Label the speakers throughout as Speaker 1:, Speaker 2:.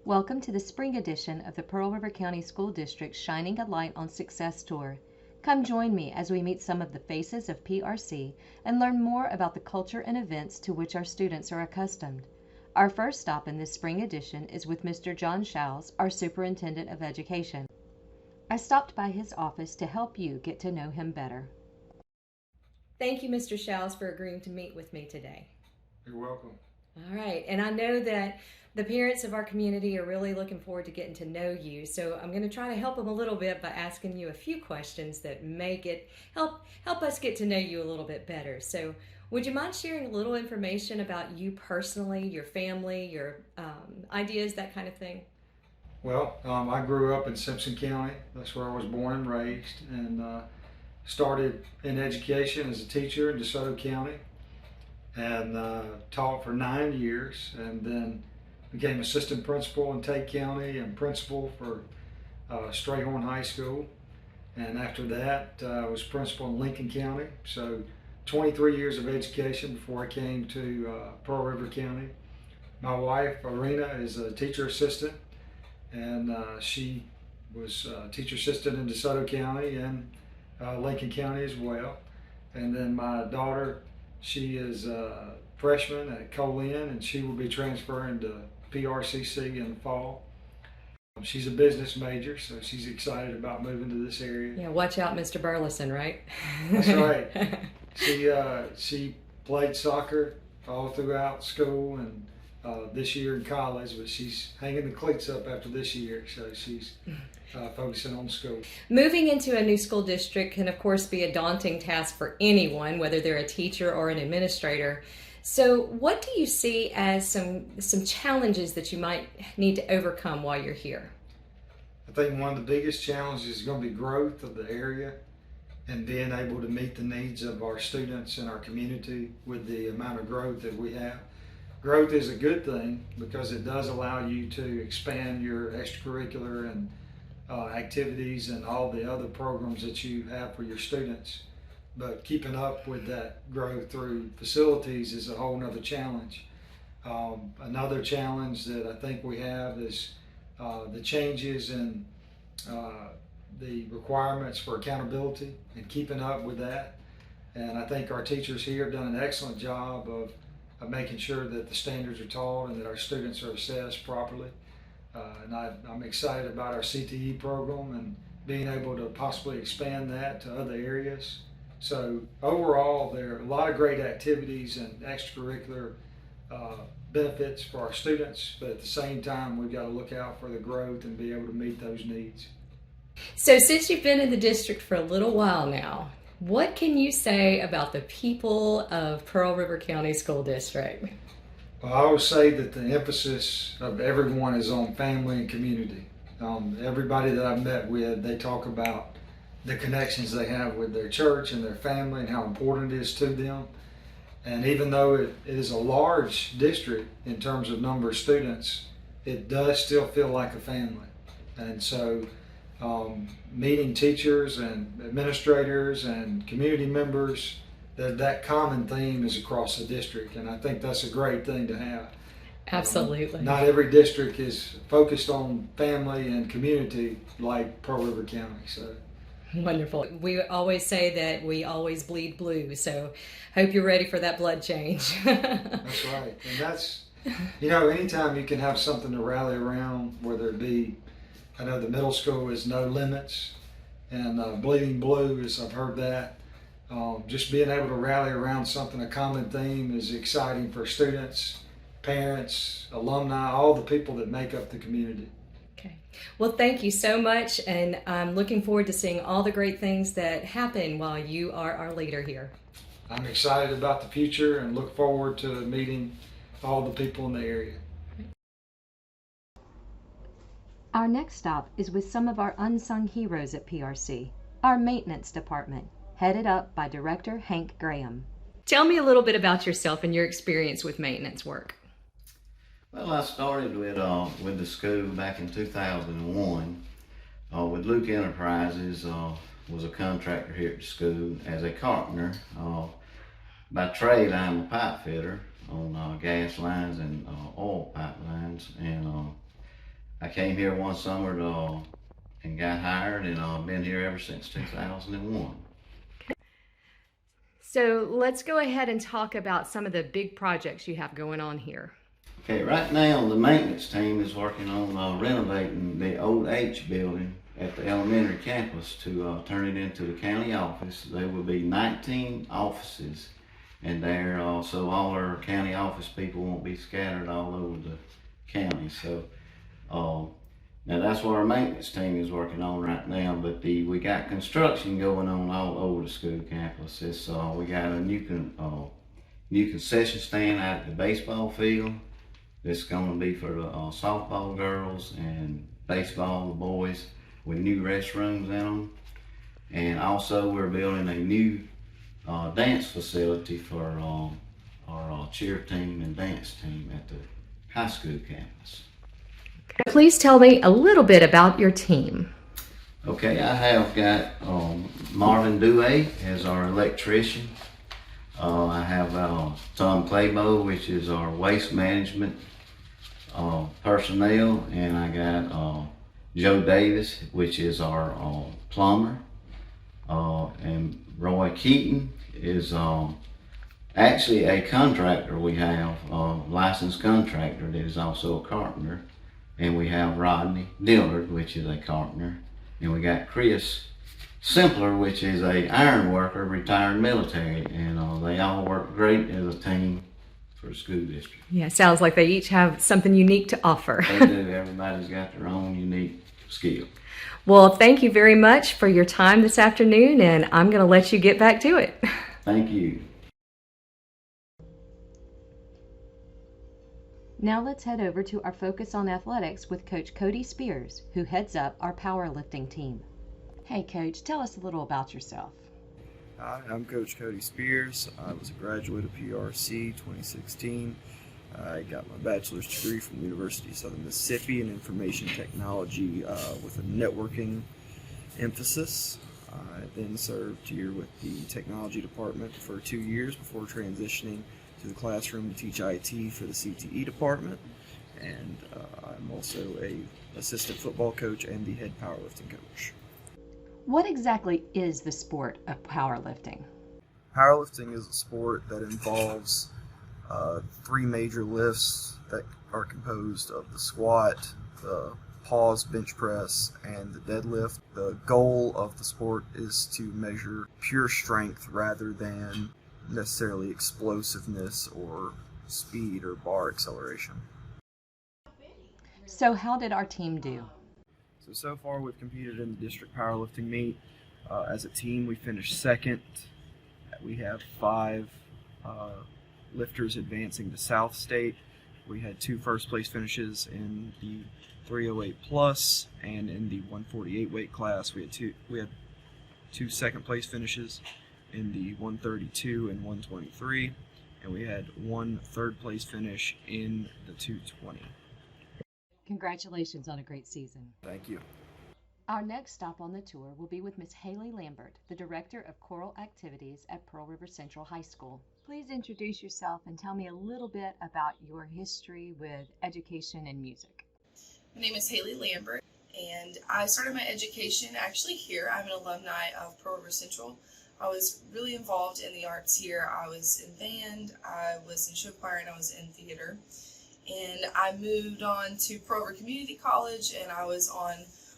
Speaker 1: Welcome to the spring edition of the Pearl River County School District's Shining a Light on Success Tour. Come join me as we meet some of the faces of PRC and learn more about the culture and events to which our students are accustomed. Our first stop in this spring edition is with Mr. John Showles, our Superintendent of Education. I stopped by his office to help you get to know him better. Thank you, Mr. Showles, for agreeing to meet with me today.
Speaker 2: You're welcome.
Speaker 1: All right, and I know that the parents of our community are really looking forward to getting to know you, so I'm going to try to help them a little bit by asking you a few questions that may help us get to know you a little bit better. So would you mind sharing a little information about you personally, your family, your ideas, that kind of thing?
Speaker 2: Well, I grew up in Simpson County. That's where I was born and raised, and started in education as a teacher in DeSoto County, and taught for 9 years, and then became assistant principal in Tate County and principal for Strayhorn High School. And after that, I was principal in Lincoln County. So 23 years of education before I came to Pearl River County. My wife, Irina, is a teacher assistant, and she was a teacher assistant in DeSoto County and Lincoln County as well. And then my daughter, she is a freshman at Colin, and she will be transferring to PRCC in the fall. She's a business major, so she's excited about moving to this area.
Speaker 1: Yeah, watch out, Mr. Burleson, right?
Speaker 2: That's right. She played soccer all throughout school and this year in college, but she's hanging the cleats up after this year, so she's focusing on school. Moving
Speaker 1: into a new school district can, of course, be a daunting task for anyone, whether they're a teacher or an administrator. So what do you see as some challenges that you might need to overcome while you're here?
Speaker 2: I think one of the biggest challenges is going to be growth of the area and being able to meet the needs of our students and our community with the amount of growth that we have. Growth is a good thing because it does allow you to expand your extracurricular and activities and all the other programs that you have for your students. But keeping up with that growth through facilities is a whole nother challenge. Another challenge that I think we have is the changes in the requirements for accountability and keeping up with that. And I think our teachers here have done an excellent job of making sure that the standards are taught and that our students are assessed properly. And I'm excited about our CTE program and being able to possibly expand that to other areas. So overall, there are a lot of great activities and extracurricular benefits for our students, but at the same time, we've got to look out for the growth and be able to meet those needs.
Speaker 1: So since you've been in the district for a little while now, what can you say about the people of Pearl River County School District?
Speaker 2: Well, I would say that the emphasis of everyone is on family and community. Everybody that I've met with, they talk about the connections they have with their church and their family and how important it is to them. And even though it is a large district in terms of number of students, it does still feel like a family. And so meeting teachers and administrators and community members, that common theme is across the district, and I think that's a great thing to have.
Speaker 1: Absolutely.
Speaker 2: Not every district is focused on family and community like Pearl River County. So.
Speaker 1: Wonderful. We always say that we always bleed blue, so hope you're ready for that blood change.
Speaker 2: That's right. And that's, anytime you can have something to rally around, whether it be, I know the middle school is No Limits, and Bleeding Blue is, I've heard that. Just being able to rally around something, a common theme, is exciting for students, parents, alumni, all the people that make up the community.
Speaker 1: Okay. Well, thank you so much, and I'm looking forward to seeing all the great things that happen while you are our leader here.
Speaker 2: I'm excited about the future and look forward to meeting all the people in the area.
Speaker 1: Our next stop is with some of our unsung heroes at PRC, our maintenance department, headed up by Director Hank Graham. Tell me a little bit about yourself and your experience with maintenance work.
Speaker 3: Well, I started with the school back in 2001 with Luke Enterprises. Was a contractor here at the school as a carpenter. By trade, I'm a pipe fitter on gas lines and oil pipelines. And I came here one summer and got hired, and I've been here ever since 2001.
Speaker 1: So let's go ahead and talk about some of the big projects you have going on here.
Speaker 3: Okay, right now the maintenance team is working on renovating the old H building at the elementary campus to turn it into the county office. There will be 19 offices in there, so all our county office people won't be scattered all over the county. So now that's what our maintenance team is working on right now, but we got construction going on all over the school campus. We got a new concession stand out at the baseball field. It's going to be for the softball girls and baseball the boys, with new restrooms in them. And also we're building a new dance facility for our cheer team and dance team at the high school campus.
Speaker 1: Please tell me a little bit about your team.
Speaker 3: Okay, I have got Marvin Dewey as our electrician. I have Tom Claybo, which is our waste management personnel, and I got Joe Davis, which is our plumber, and Roy Keaton is actually a contractor. We have a licensed contractor that is also a carpenter, and we have Rodney Dillard, which is a carpenter, and we got Chris Simpler, which is a iron worker, retired military, and they all work great as a team for the school district.
Speaker 1: Yeah, sounds like they each have something unique to offer.
Speaker 3: They do. Everybody's got their own unique skill.
Speaker 1: Well, thank you very much for your time this afternoon, and I'm going to let you get back to it.
Speaker 3: Thank you.
Speaker 1: Now let's head over to our Focus on Athletics with Coach Cody Spears, who heads up our powerlifting team. Hey Coach, tell us a little about yourself.
Speaker 4: Hi, I'm Coach Cody Spears. I was a graduate of PRC 2016. I got my bachelor's degree from the University of Southern Mississippi in information technology with a networking emphasis. I then served here with the technology department for 2 years before transitioning to the classroom to teach IT for the CTE department. And I'm also an assistant football coach and the head powerlifting coach.
Speaker 1: What exactly is the sport of powerlifting?
Speaker 4: Powerlifting is a sport that involves 3 major lifts that are composed of the squat, the pause bench press, and the deadlift. The goal of the sport is to measure pure strength rather than necessarily explosiveness or speed or bar acceleration.
Speaker 1: So how did our team do?
Speaker 4: So far we've competed in the district powerlifting meet. As a team, we finished second. We have 5 lifters advancing to South State. We had 2 first place finishes in the 308 plus, and in the 148 weight class we had 2 second place finishes in the 132 and 123, and we had 1 third place finish in the 220.
Speaker 1: Congratulations on a great season.
Speaker 4: Thank you.
Speaker 1: Our next stop on the tour will be with Ms. Haley Lambert, the Director of Choral Activities at Pearl River Central High School. Please introduce yourself and tell me a little bit about your history with education and music.
Speaker 5: My name is Haley Lambert, and I started my education actually here. I'm an alumni of Pearl River Central. I was really involved in the arts here. I was in band, I was in show choir, and I was in theater. And I moved on to Pearl River Community College, and I was on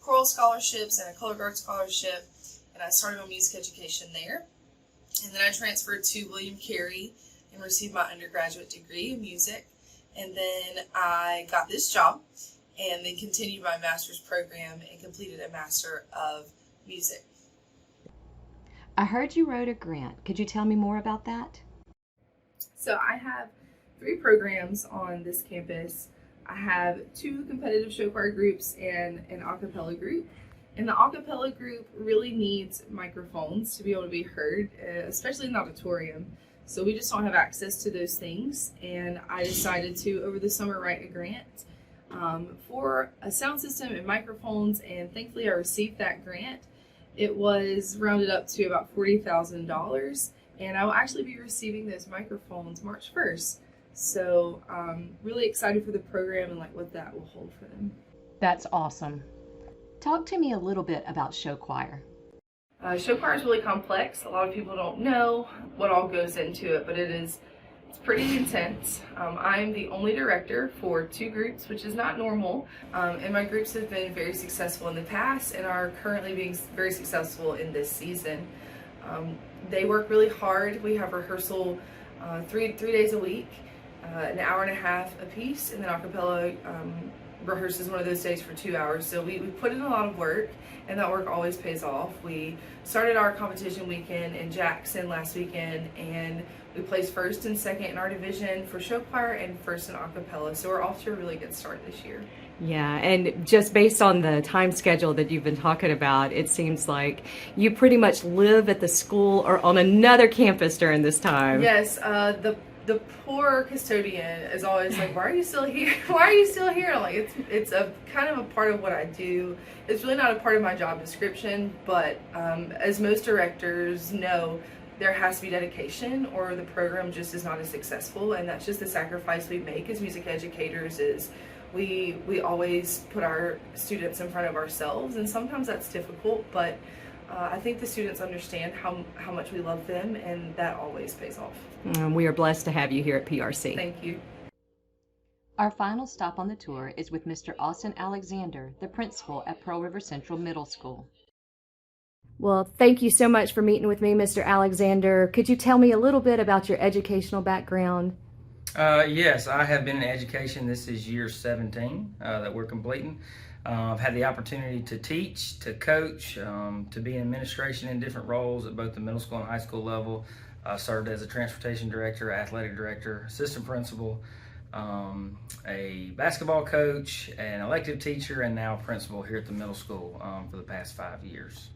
Speaker 5: choral scholarships and a color guard scholarship, and I started my music education there. And then I transferred to William Carey and received my undergraduate degree in music. And then I got this job and then continued my master's program and completed a Master of Music.
Speaker 1: I heard you wrote a grant. Could you tell me more about that?
Speaker 5: So I have 3 programs on this campus. I have 2 competitive show choir groups and an a cappella group. And the a cappella group really needs microphones to be able to be heard, especially in the auditorium. So we just don't have access to those things. And I decided to, over the summer, write a grant for a sound system and microphones. And thankfully I received that grant. It was rounded up to about $40,000. And I will actually be receiving those microphones March 1st. So really excited for the program and like what that will hold for them.
Speaker 1: That's awesome. Talk to me a little bit about show choir.
Speaker 5: Show choir is really complex. A lot of people don't know what all goes into it, but it's pretty intense. I'm the only director for 2 groups, which is not normal. And my groups have been very successful in the past and are currently being very successful in this season. They work really hard. We have rehearsal 3 days a week, an hour and a half a piece, and then acapella rehearses one of those days for 2 hours. So we put in a lot of work, and that work always pays off. We started our competition weekend in Jackson last weekend, and we placed first and second in our division for show choir and first in acapella. So we're off to a really good start this year.
Speaker 1: Yeah, and just based on the time schedule that you've been talking about, it seems like you pretty much live at the school or on another campus during this time.
Speaker 5: Yes, the poor custodian is always like, "Why are you still here? Why are you still here?" I'm like, it's a kind of a part of what I do. It's really not a part of my job description, but as most directors know, there has to be dedication or the program just is not as successful, and that's just the sacrifice we make as music educators. Is we always put our students in front of ourselves, and sometimes that's difficult, but I think the students understand how much we love them, and that always pays off.
Speaker 1: We are blessed to have you here at PRC.
Speaker 5: Thank you.
Speaker 1: Our final stop on the tour is with Mr. Austin Alexander, the principal at Pearl River Central Middle School. Well, thank you so much for meeting with me, Mr. Alexander. Could you tell me a little bit about your educational background?
Speaker 6: Yes, I have been in education. This is year 17 that we're completing. I've had the opportunity to teach, to coach, to be in administration in different roles at both the middle school and high school level. Served as a transportation director, athletic director, assistant principal, a basketball coach, an elective teacher, and now principal here at the middle school for the past 5 years.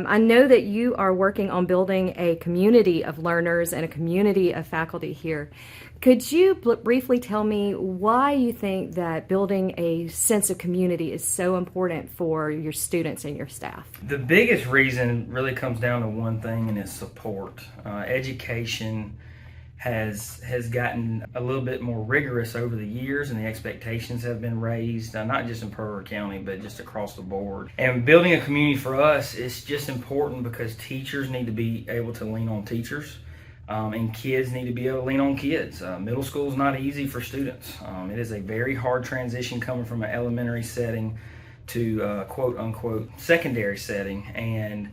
Speaker 1: I know that you are working on building a community of learners and a community of faculty here. Could you briefly tell me why you think that building a sense of community is so important for your students and your staff?
Speaker 6: The biggest reason really comes down to one thing, and it's support. Education has gotten a little bit more rigorous over the years, and the expectations have been raised, not just in Pearl River County, but just across the board. And building a community for us is just important because teachers need to be able to lean on teachers, and kids need to be able to lean on kids. Middle school is not easy for students. It is a very hard transition coming from an elementary setting to quote unquote secondary setting, and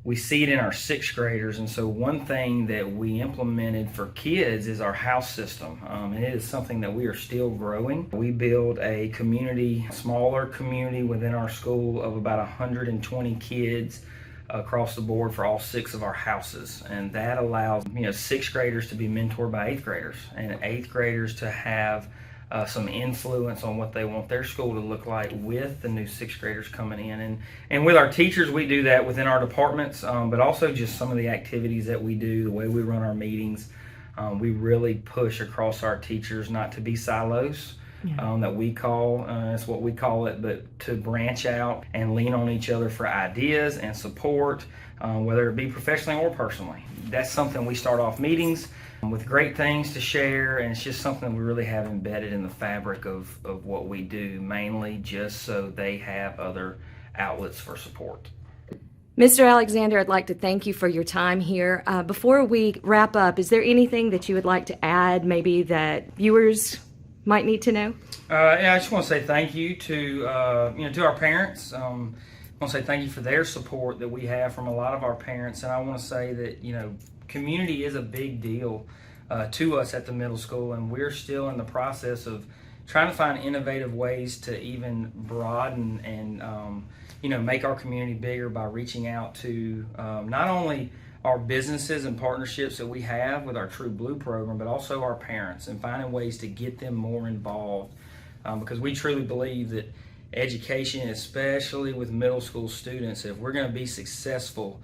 Speaker 6: we see it in our 6th graders. And so one thing that we implemented for kids is our house system. And it is something that we are still growing. We build a community, smaller community within our school of about 120 kids across the board for all 6 of our houses. And that allows 6th graders to be mentored by 8th graders, and 8th graders to have some influence on what they want their school to look like with the new 6th graders coming in. And with our teachers, we do that within our departments, but also just some of the activities that we do, the way we run our meetings. We really push across our teachers not to be silos, that we call, that's what we call it, but to branch out and lean on each other for ideas and support, whether it be professionally or personally. That's something we start off meetings with great things to share, and it's just something we really have embedded in the fabric of what we do, mainly just so they have other outlets for support.
Speaker 1: Mr. Alexander, I'd like to thank you for your time here. Before we wrap up, is there anything that you would like to add, maybe that viewers might need to know?
Speaker 6: Yeah, I just want to say thank you to to our parents. I want to say thank you for their support that we have from a lot of our parents, and I want to say that community is a big deal to us at the middle school, and we're still in the process of trying to find innovative ways to even broaden and make our community bigger by reaching out to not only our businesses and partnerships that we have with our True Blue program, but also our parents, and finding ways to get them more involved, because we truly believe that education, especially with middle school students, if we're going to be successful,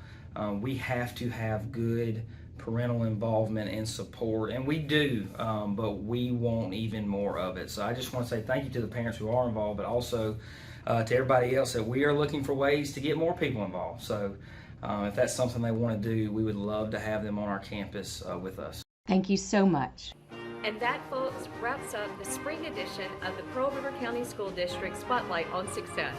Speaker 6: we have to have good parental involvement and support, and we do, but we want even more of it. So I just want to say thank you to the parents who are involved, but also to everybody else that we are looking for ways to get more people involved. So if that's something they want to do, we would love to have them on our campus with us.
Speaker 1: Thank you so much.
Speaker 7: And that, folks, wraps up the spring edition of the Pearl River County School District Spotlight on Success.